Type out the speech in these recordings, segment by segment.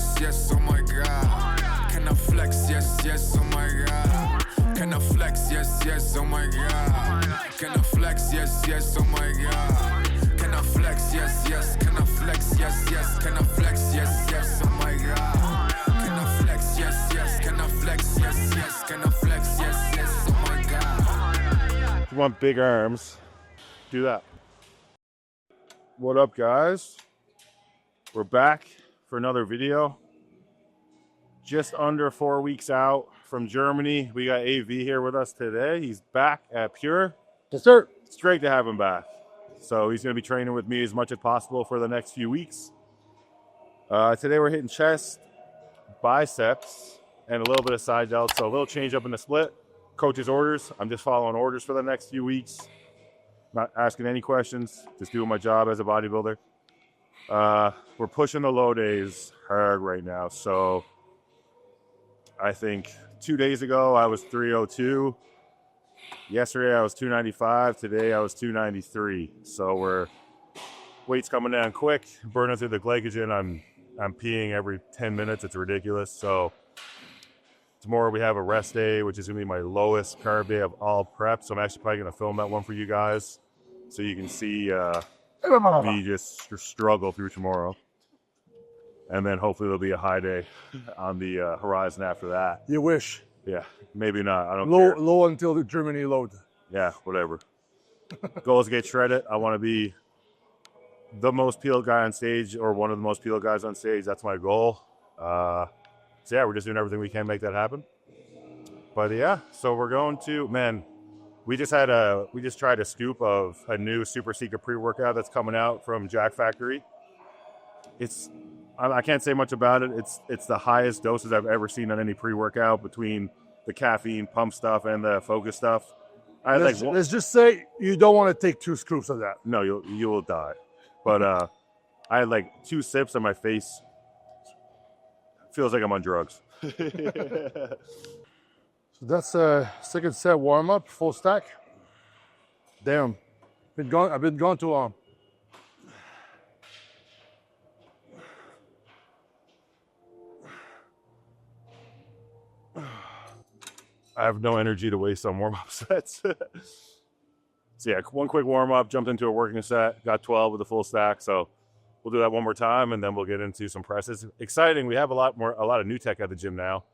yes, yes, oh my God. Can I flex, yes, yes, oh my God. Can I flex, yes, yes, oh my God. Can I flex, yes, yes, oh my God. Can I flex, yes, yes, can I flex, yes, yes, can I flex, yes, yes, oh my God. Can I flex, yes, yes, can I flex, yes, yes, can I flex, yes, yes, oh my God. If you want big arms, do that. What up, guys? We're back for another video. Just under 4 weeks out from Germany. We got AV here with us today. He's back at Pure. Yes, sir. It's great to have him back. So he's going to be training with me as much as possible for the next few weeks. Today we're hitting chest, biceps, and a little bit of side delt. So a little change up in the split. Coach's orders. I'm just following orders for the next few weeks. Not asking any questions. Just doing my job as a bodybuilder. We're pushing the low days hard right now. So I think 2 days ago I was 302. Yesterday I was 295. Today I was 293. So weight's coming down quick, burning through the glycogen. I'm peeing every 10 minutes. It's ridiculous. So tomorrow we have a rest day, which is gonna be my lowest carb day of all prep. So I'm actually probably gonna film that one for you guys, so you can see me just struggle through tomorrow. And then hopefully there'll be a high day on the horizon after that. You wish. Yeah, maybe not. I don't care. Low until the Germany load. Yeah, whatever. Goal is to get shredded. I want to be the most peeled guy on stage, or one of the most peeled guys on stage. That's my goal. So yeah, we're just doing everything we can to make that happen. But yeah, so we're going to, man, we just tried a scoop of a new super secret pre-workout that's coming out from Jack Factory. I can't say much about it. It's the highest doses I've ever seen on any pre-workout between the caffeine pump stuff and the focus stuff. Let's just say you don't want to take 2 scoops of that. No, you will die. But I had like 2 sips and my face feels like I'm on drugs. So that's a second set warm up, full stack. Damn, I've been gone too long. I have no energy to waste on warm-up sets. So yeah, one quick warm-up, jumped into a working set, got 12 with a full stack. So we'll do that one more time, and then we'll get into some presses. Exciting, we have a lot of new tech at the gym now.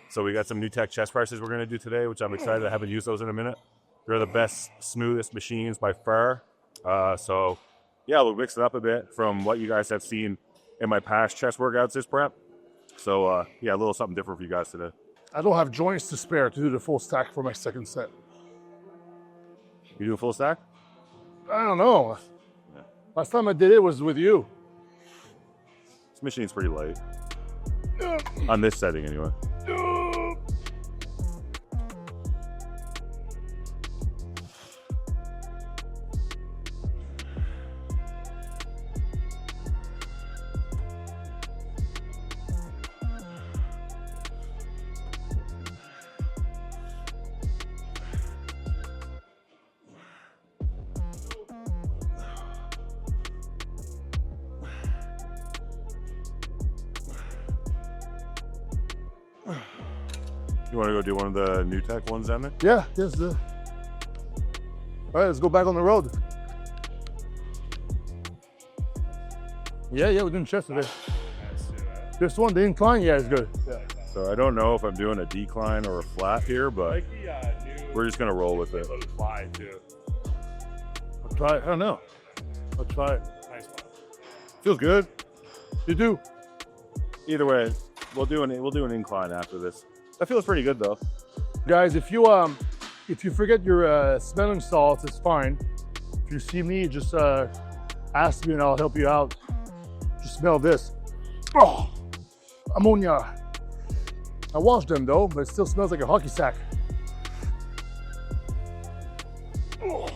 So we got some new tech chest presses we're gonna do today, which I'm excited. I haven't used those in a minute. They're the best, smoothest machines by far. So yeah, we'll mix it up a bit from what you guys have seen in my past chest workouts this prep. So yeah, a little something different for you guys today. I don't have joints to spare to do the full stack for my second set. You do a full stack? I don't know. Yeah. Last time I did it was with you. This machine's pretty light. On this setting, anyway. You want to go do one of the new tech ones down there? Yeah, yes. All right, let's go back on the road. Yeah, we're doing chest today. This one, the incline, yeah, it's good. Yeah. So I don't know if I'm doing a decline or a flat here, but we're just gonna roll with it. I'll try it. I don't know. I'll try it. Nice one. Feels good. You do. Either way, we'll do an incline after this. That feels pretty good though. Guys, if you forget your smelling salts, it's fine. If you see me, just ask me and I'll help you out. Just smell this. Oh, ammonia. I washed them though, but it still smells like a hockey sack. Oh.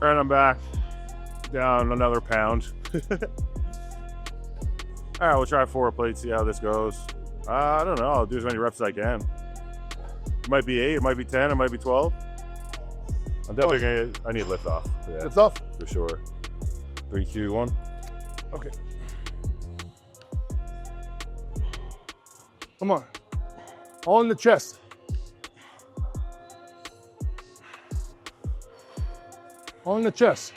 And I'm back, down another pound. All right, we'll try 4 plates, see how this goes. I don't know, I'll do as many reps as I can. It might be 8, it might be 10, it might be 12. I'm definitely I need lift off. Yeah, Lift off? for sure. 3, 2, 1. Okay. Come on. All in the chest. All in the chest.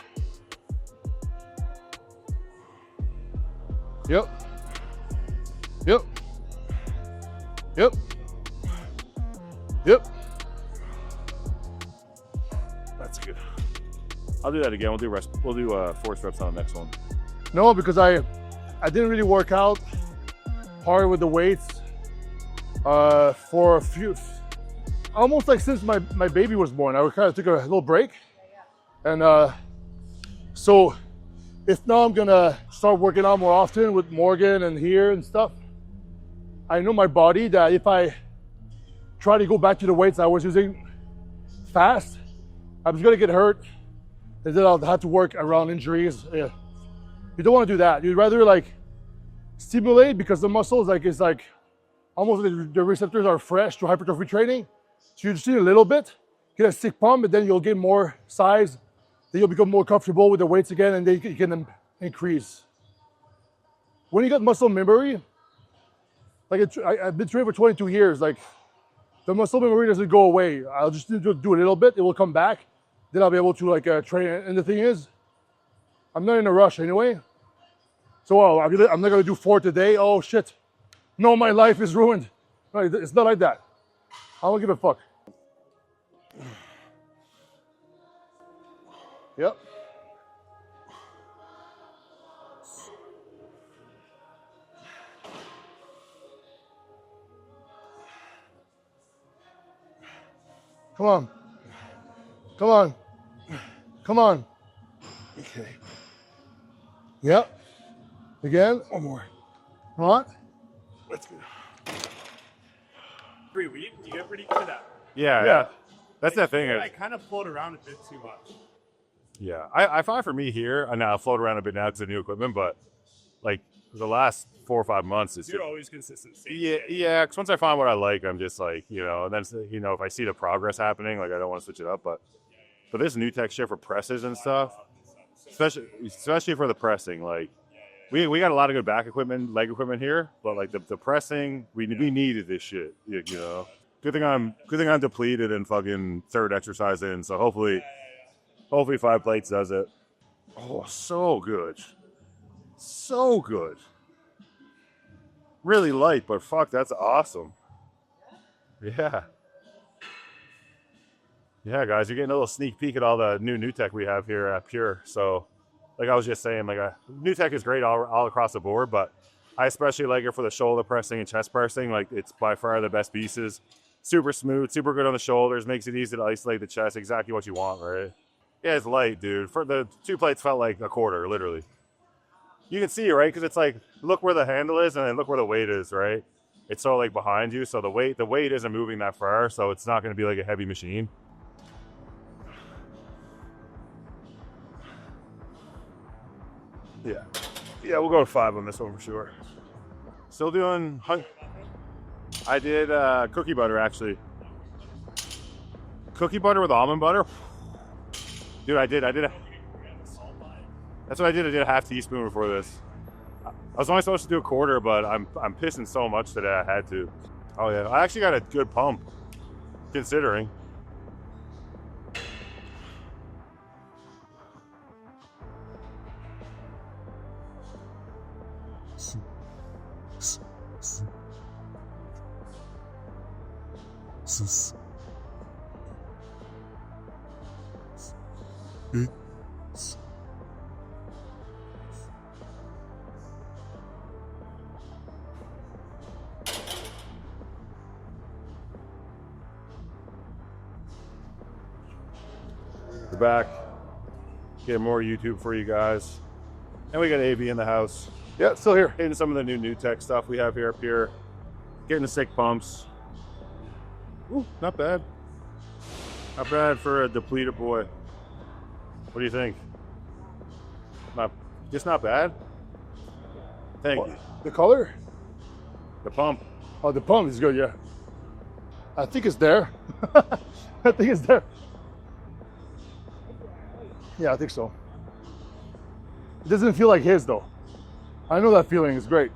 Yep. Yep. Yep. Yep. That's good. I'll do that again. We'll do force reps on the next one. No, because I didn't really work out hard with the weights for a few, almost like since my baby was born. I kind of took a little break. And so if now I'm gonna start working out more often with Morgan and here and stuff, I know my body that if I try to go back to the weights I was using fast, I'm just gonna get hurt, and then I'll have to work around injuries. Yeah. You don't want to do that. You'd rather like stimulate, because the muscles is like almost the receptors are fresh to hypertrophy training. So you just need a little bit, get a sick pump, and then you'll get more size. Then you'll become more comfortable with the weights again, and then you can increase. When you got muscle memory, like I've been training for 22 years, like the muscle memory doesn't go away. I'll just do a little bit, it will come back. Then I'll be able to like train. And the thing is, I'm not in a rush anyway. So I'm not gonna do 4 today. Oh shit, no, my life is ruined. No, it's not like that. I don't give a fuck. Yep. Come on. Come on. Come on. Okay. Yep. Again. One more. Come on. That's good. You get pretty good at that. Yeah. That's that thing. I kind of float around a bit too much. Yeah, I find for me here, I know I float around a bit now because of new equipment, but like the last 4 or 5 months, it's You're always consistent. yeah. Because once I find what I like, I'm just like, and then if I see the progress happening, like I don't want to switch it up. But this new tech shit for presses and stuff, especially for the pressing, like we got a lot of good back equipment, leg equipment here, but like the pressing, we needed this shit, Good thing I'm depleted and fucking third exercise in, so hopefully 5 plates does it. Oh, so good. So good. Really light, but fuck, that's awesome. Yeah. Yeah, guys, you're getting a little sneak peek at all the new tech we have here at Pure. So, like I was just saying, new tech is great all across the board, but I especially like it for the shoulder pressing and chest pressing. Like, it's by far the best pieces. Super smooth, super good on the shoulders, makes it easy to isolate the chest, exactly what you want, right? Yeah, it's light, dude. For the 2 plates felt like a quarter, literally. You can see it, right? Because it's like, look where the handle is and then look where the weight is, right? It's so like behind you, so the weight isn't moving that far, so it's not going to be like a heavy machine. Yeah, we'll go to 5 on this one for sure. Still doing. I did cookie butter actually. Cookie butter with almond butter. Dude, I did. That's what I did. I did a half teaspoon before this. I was only supposed to do a quarter, but I'm pissing so much today I had to. Oh yeah, I actually got a good pump, considering. We're back. Get more YouTube for you guys. And we got AB in the house. Yeah, still here. Hitting some of the new tech stuff we have here up here. Getting the sick pumps. Ooh, not bad. Not bad for a depleted boy. What do you think? Just not bad. Thank you. The color? The pump. Oh, the pump is good, yeah. I think it's there. I think it's there. Yeah, I think so. It doesn't feel like his though. I know that feeling, it's great.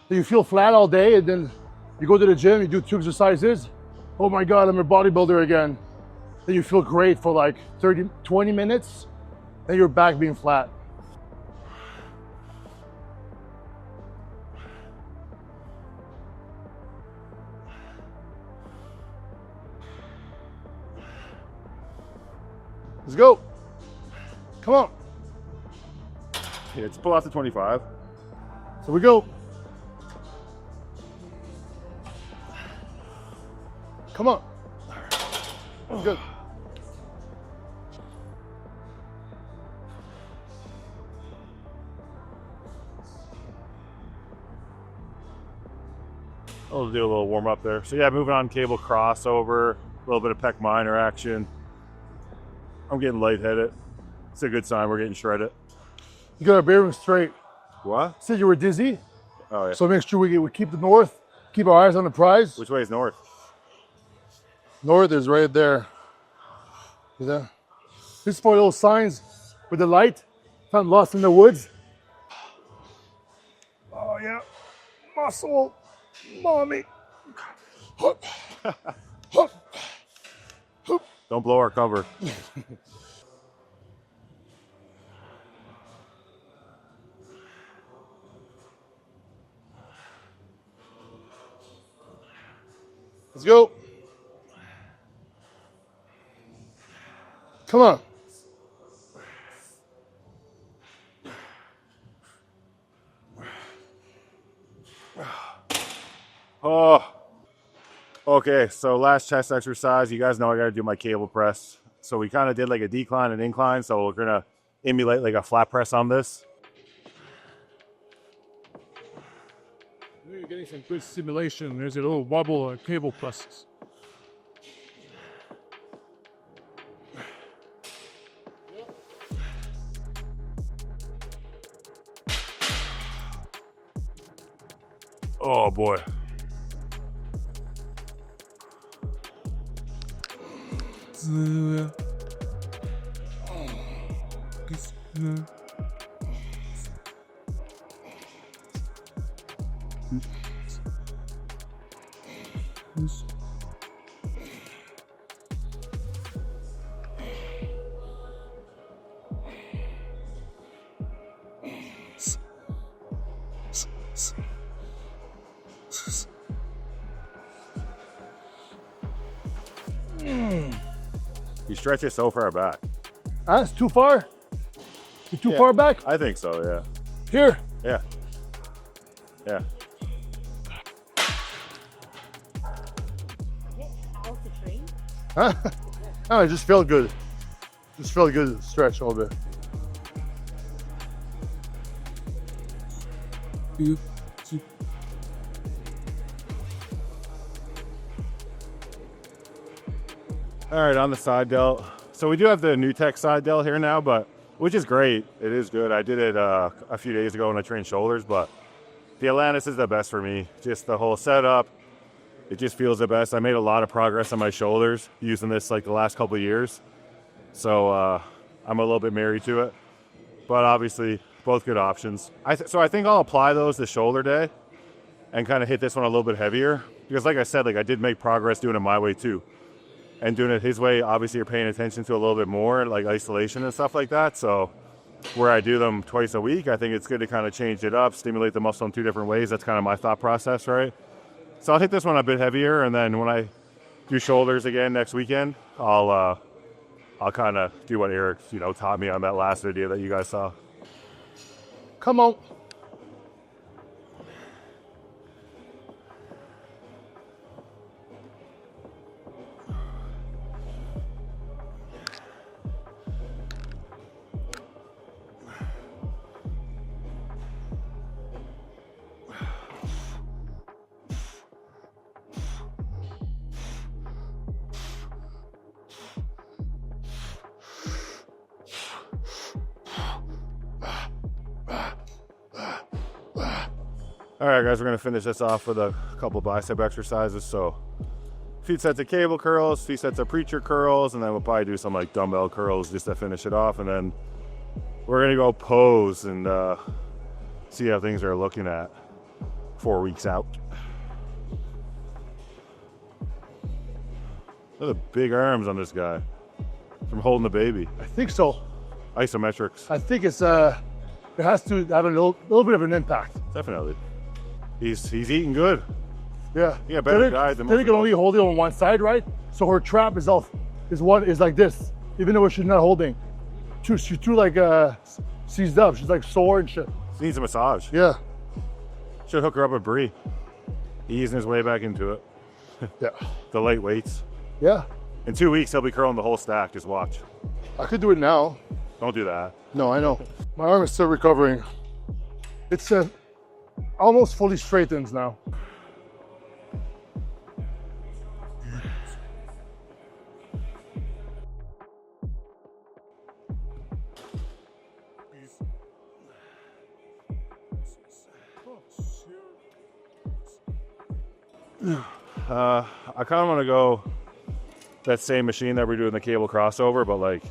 So you feel flat all day and then you go to the gym, you do 2 exercises. Oh my God, I'm a bodybuilder again. Then you feel great for like 20 minutes, then you're back being flat. Let's go. Come on. Yeah, let's pull out the 25. So we go. Come on. Good. I'll do a little warm up there. So yeah, moving on, cable crossover, a little bit of pec minor action. I'm getting lightheaded. It's a good sign we're getting shredded. You got our bearings straight. What? Said you were dizzy, Oh yeah. so make sure we keep the north, keep our eyes on the prize. Which way is north? North is right there. See that? This is for little signs with the light. If I'm lost in the woods. Oh yeah, muscle, mommy. Hup. Hup. Hup. Don't blow our cover. Let's go. Come on. Oh. Okay, so last chest exercise. You guys know I got to do my cable press. So we kind of did like a decline and incline. So we're going to emulate like a flat press on this. You're getting some good stimulation. There's a little wobble cable presses. Oh boy. You stretch it so far back. That's too far? You too far back? I think so, yeah. Here. Yeah. Yeah. How to train? Huh? Oh, it just felt good. Just felt good to stretch a little bit. All right, on the side delt. So we do have the new tech side delt here now, but which is great. It is good. I did it a few days ago when I trained shoulders, but the Atlantis is the best for me. Just the whole setup, it just feels the best. I made a lot of progress on my shoulders using this like the last couple of years. So I'm a little bit married to it, but obviously both good options. So I think I'll apply those the shoulder day and kind of hit this one a little bit heavier because like I said, like I did make progress doing it my way too. And doing it his way, obviously you're paying attention to a little bit more, like isolation and stuff like that. So where I do them twice a week, I think it's good to kind of change it up, stimulate the muscle in 2 different ways. That's kind of my thought process, right? So I'll hit this one a bit heavier, and then when I do shoulders again next weekend, I'll kind of do what Eric, taught me on that last video that you guys saw. Come on. All right, guys, we're gonna finish this off with a couple bicep exercises. So a few sets of cable curls, a few sets of preacher curls, and then we'll probably do some like dumbbell curls just to finish it off. And then we're gonna go pose and see how things are looking at 4 weeks out. Look at the big arms on this guy from holding the baby. I think so. Isometrics. I think it's it has to have a little bit of an impact. Definitely. He's eating good. Yeah. Yeah, better diet than Then most you can only people. hold it on one side, right? So her trap is like this, even though she's not holding. She's too like seized up. She's like sore and shit. He needs a massage. Yeah. Should hook her up with Brie. Easing his way back into it. Yeah. The light weights. Yeah. In 2 weeks, he'll be curling the whole stack. Just watch. I could do it now. Don't do that. No, I know. My arm is still recovering. It's almost fully straightens now. I kind of want to go that same machine that we're doing the cable crossover, but like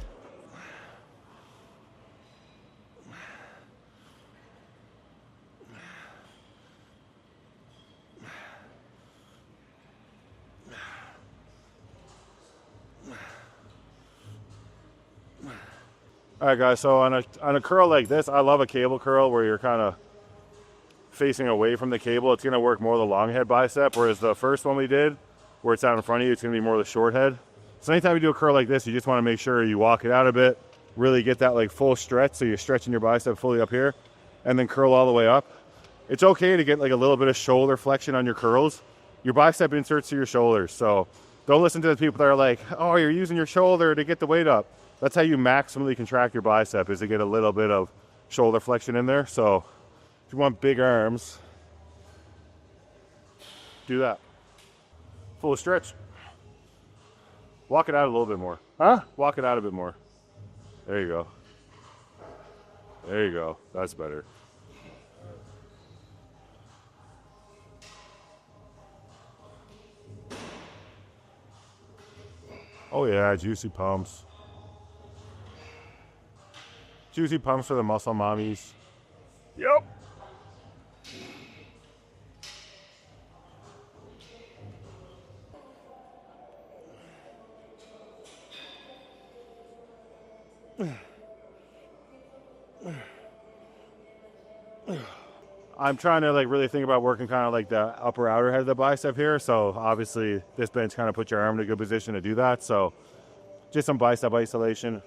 all right, guys, so on a curl like this, I love a cable curl where you're kind of facing away from the cable. It's going to work more the long head bicep, whereas the first one we did, where it's out in front of you, it's going to be more the short head. So anytime you do a curl like this, you just want to make sure you walk it out a bit, really get that like full stretch, so you're stretching your bicep fully up here, and then curl all the way up. It's okay to get like a little bit of shoulder flexion on your curls. Your bicep inserts to your shoulders, so don't listen to the people that are like, oh, you're using your shoulder to get the weight up. That's how you maximally contract your bicep, is to get a little bit of shoulder flexion in there. So if you want big arms, do that. Full stretch. Walk it out a little bit more. Huh? Walk it out a bit more. There you go. There you go. That's better. Oh yeah, juicy pumps. Juicy pumps for the muscle mommies. Yep. I'm trying to like really think about working kind of like the upper outer head of the bicep here. So obviously this bench kind of puts your arm in a good position to do that. So just some bicep isolation,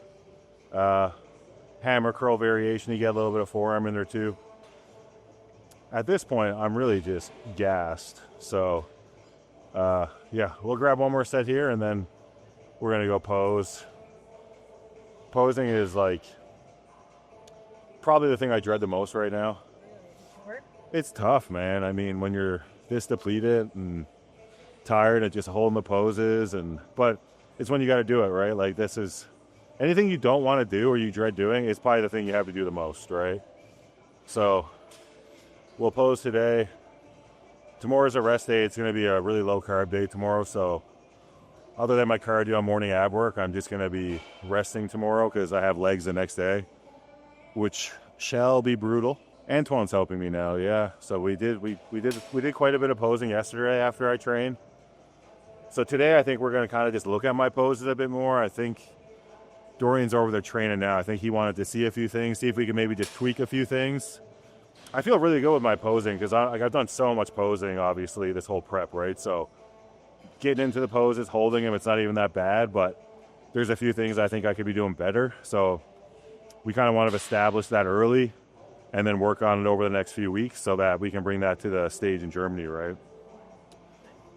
hammer curl variation. You get a little bit of forearm in there too. At this point, I'm really just gassed. So yeah, we'll grab one more set here and then we're gonna go pose. Posing is like probably the thing I dread the most right now. It's tough, man. I mean, when you're this depleted and tired and just holding the poses, but it's when you got to do it, right? Like this is anything you don't want to do or you dread doing is probably the thing you have to do the most, right? So we'll pose today. Tomorrow's a rest day. It's going to be a really low carb day tomorrow. So other than my cardio and morning ab work, I'm just going to be resting tomorrow because I have legs the next day, which shall be brutal. Antoine's helping me now, yeah. So we did quite a bit of posing yesterday after I trained. So today I think we're going to kind of just look at my poses a bit more. I think Dorian's over there training now. I think he wanted to see a few things, see if we can maybe just tweak a few things. I feel really good with my posing because I've done so much posing, obviously, this whole prep, right? So getting into the poses, holding them, it's not even that bad, but there's a few things I think I could be doing better. So we kind of want to establish that early and then work on it over the next few weeks so that we can bring that to the stage in Germany, right?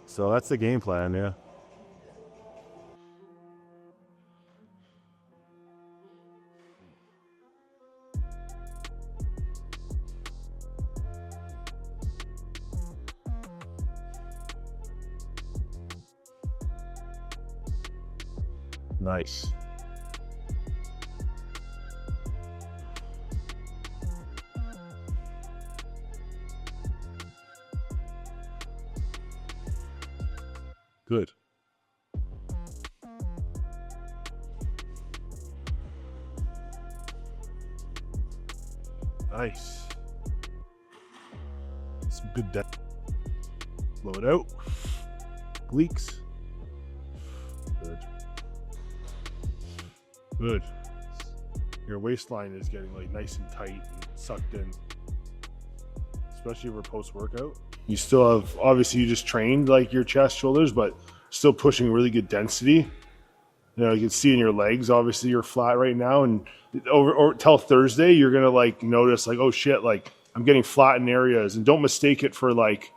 So that's the game plan, yeah. Nice. Good. Nice. Some good depth. Blow it out. Leaks. Good. Good. Your waistline is getting like nice and tight and sucked in, especially for post-workout. You still have, obviously you just trained like your chest, shoulders, but still pushing really good density. You know, you can see in your legs, obviously you're flat right now, and over till Thursday, you're going to like notice like, oh shit, like I'm getting flat in areas, and don't mistake it for like,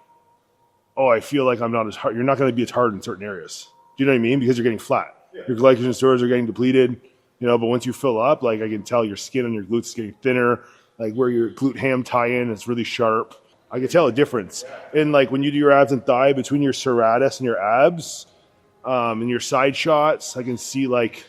oh, I feel like I'm not as hard. You're not going to be as hard in certain areas. Do you know what I mean? Because you're getting flat. Yeah. Your glycogen stores are getting depleted, you know, but once you fill up, like I can tell your skin on your glutes is getting thinner, like where your glute ham tie in is really sharp. I can tell a difference. And like when you do your abs and thigh, between your serratus and your abs, and your side shots, I can see like,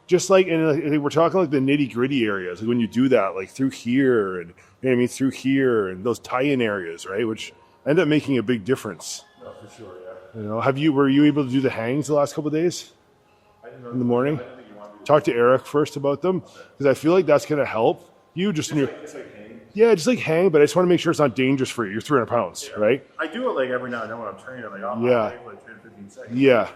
just like, and we're talking like the nitty gritty areas, like when you do that, like through here, and you know what I mean, through here, and those tie-in areas, right, which end up making a big difference. No, for sure, yeah. You know, were you able to do the hangs the last couple of days? In the morning? Talk to Eric first about them, because I feel like that's going to help you just in your. Yeah, just like hang, but I just want to make sure it's not dangerous for you. You're 300 pounds, right? I do it like every now and then when I'm training, like I'll yeah, like 10, 15 seconds. Yeah,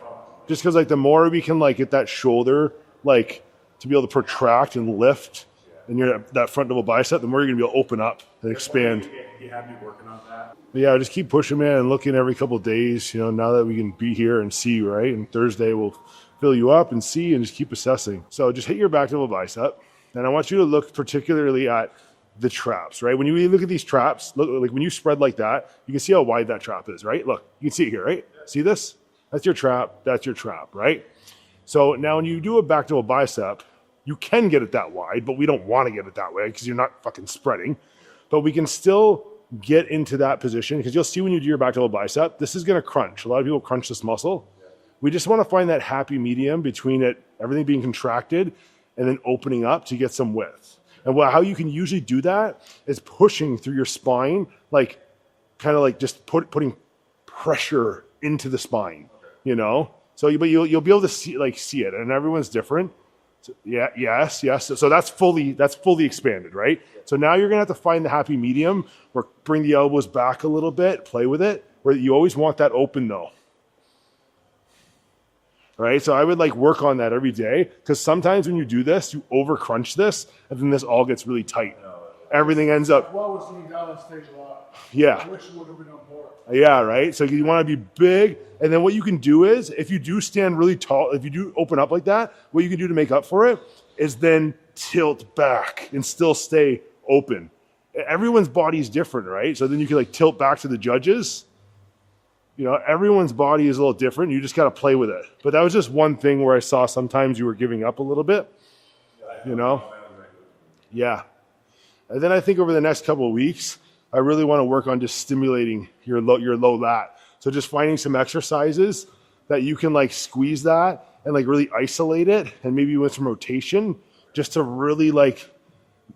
just because like the more we can like get that shoulder like to be able to protract and lift, and you're that front double bicep, the more you're gonna be able to open up and expand. You have me working on that. But yeah, just keep pushing, man, and looking every couple of days. You know, now that we can be here and see, right? And Thursday we'll fill you up and see, and just keep assessing. So just hit your back double bicep, and I want you to look particularly at the traps, right? When you look at these traps, look like when you spread like that, you can see how wide that trap is, right? Look, you can see it here, right? See this? That's your trap. That's your trap, right? So now when you do a back double bicep, you can get it that wide, but we don't want to get it that way because you're not fucking spreading. But we can still get into that position, because you'll see when you do your back double bicep, this is going to crunch. A lot of people crunch this muscle. We just want to find that happy medium between it, everything being contracted and then opening up to get some width. And how you can usually do that is pushing through your spine, like kind of like just putting pressure into the spine, you know? So, but you'll be able to see it, and everyone's different. So, yeah, yes. So that's fully expanded, right? So now you're gonna have to find the happy medium, or bring the elbows back a little bit, play with it, where you always want that open though. Right, so I would like work on that every day, because sometimes when you do this, you over crunch this, and then this all gets really tight. Everything ends up. Well, we're seeing that on stage a lot. Yeah. I wish it would have been on board. Yeah, right. So you want to be big, and then what you can do is, if you do stand really tall, if you do open up like that, what you can do to make up for it is then tilt back and still stay open. Everyone's body is different, right? So then you can like tilt back to the judges. You know, everyone's body is a little different. You just got to play with it. But that was just one thing where I saw sometimes you were giving up a little bit, you know? Yeah. And then I think over the next couple of weeks, I really want to work on just stimulating your low lat. So just finding some exercises that you can like squeeze that and like really isolate it, and maybe with some rotation, just to really like,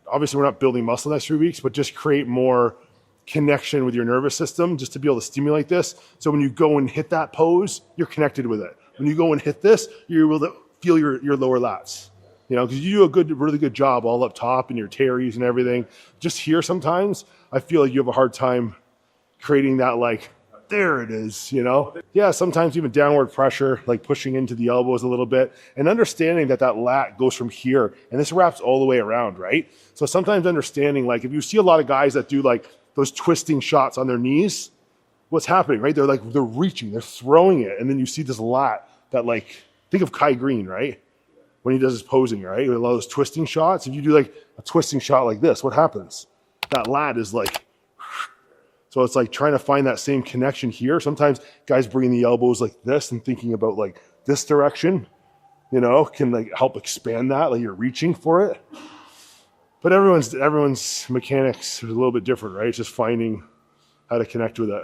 obviously we're not building muscle the next 3 weeks, but just create more connection with your nervous system, just to be able to stimulate this. So when you go and hit that pose, you're connected with it. When you go and hit this, you're able to feel your lower lats. You know, because you do a really good job all up top and your teres and everything. Just here sometimes, I feel like you have a hard time creating that like, there it is, you know? Yeah, sometimes even downward pressure, like pushing into the elbows a little bit, and understanding that lat goes from here, and this wraps all the way around, right? So sometimes understanding, like if you see a lot of guys that do like those twisting shots on their knees, what's happening, right? They're reaching, they're throwing it, and then you see this lat that like, think of Kai Green, right? When he does his posing, right? With a lot of those twisting shots, if you do like a twisting shot like this, what happens? That lat is like, so it's like trying to find that same connection here. Sometimes guys bringing the elbows like this and thinking about like this direction, you know, can like help expand that, like you're reaching for it. But everyone's mechanics is a little bit different, right? It's just finding how to connect with it.